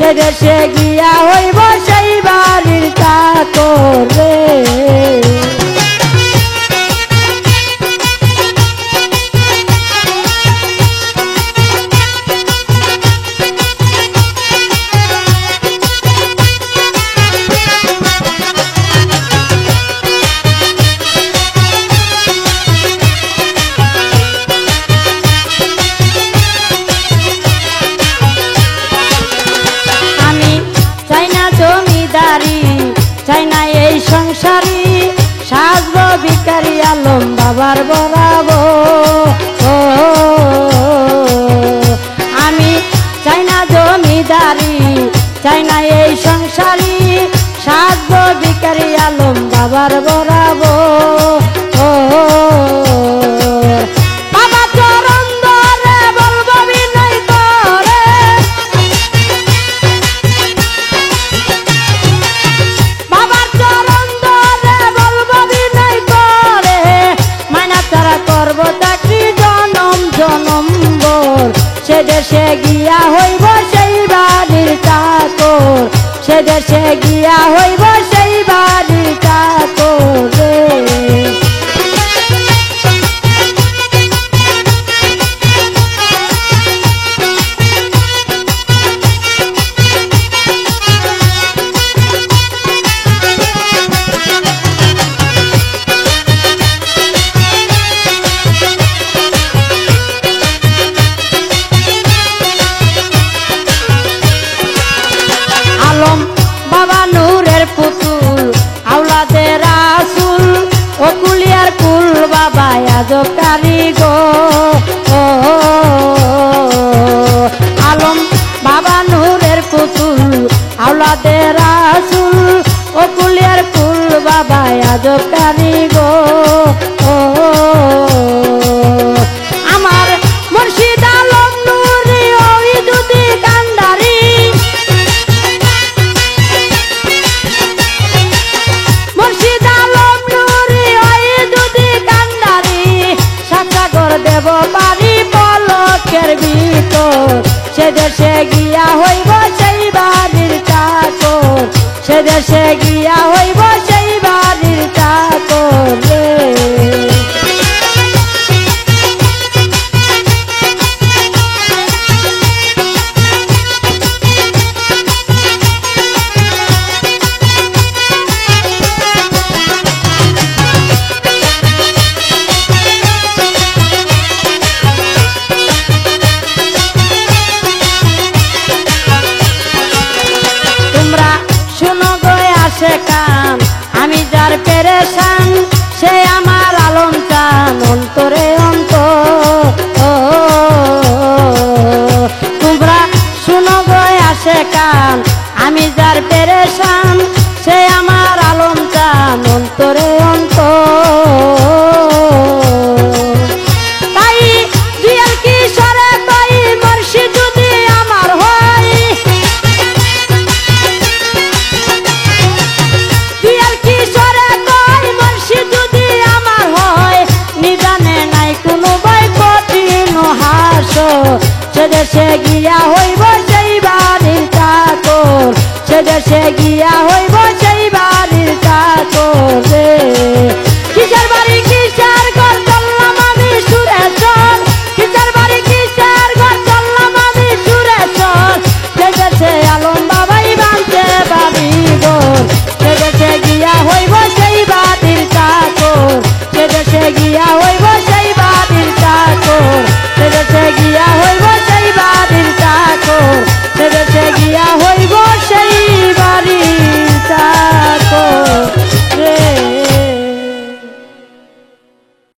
সে দেশে গিয়া হইব সেই বাড়ির চাকর রে। চাই না এই সংসারী সাজব ভিখারি আলম বাবার বরাবো। আমি চাই না জমিদারি, চাই না এই সংসারী সাজব ভিখারি আলম বাবার বরাবো। সে দেশে গিয়া হইব সেই বাড়ির চাকর, সে দেশে গিয়া হইব সেই বাড়ির চাকর রে। বাবা নূরের পুতুল আওলাদে রাসূল ও কুলিয়ার কুল বাবা আজব কারিগর। আলম বাবা নূরের পুতুল আওলাদে রাসূল ও কুলিয়ার কুল বাবা আজব কারিগর। আমার মুর্শিদ আলম নূরি ওই দুদি কান্ডারি, দেব পারি পলকের ভিতর। সে দেশে গিয়া হইব সেই বাড়ির চাকর, সে দেশে গিয়া হইব সেই বাড়ির চাকর রে। কান আমি যার পেরেশান, সে আমার আলম চান অন্তরে অন্তর। তোমরা শুনো গো আসে কান আমি যার পেরেশান, সে আমার আলম চান অন্তরে অন্তর। তাই দুয়ার কিশোরে তাই মুর্শিদ যদি আমার হয়, সে দেশে গিয়া হইব সেই বাড়ির চাকর, সে দেশে গিয়া হইব সেই বাড়ির চাকর রে। কিসের বাড়ি কিসের ঘর চললাম আমি সুরেশ্বর, কিসের বাড়ি কিসের ঘর চললাম আমি সুরেশ্বর। সে দেশে আলম বাবাই বাঁধছে বাড়ি ঘর, সে দেশে গিয়া হইব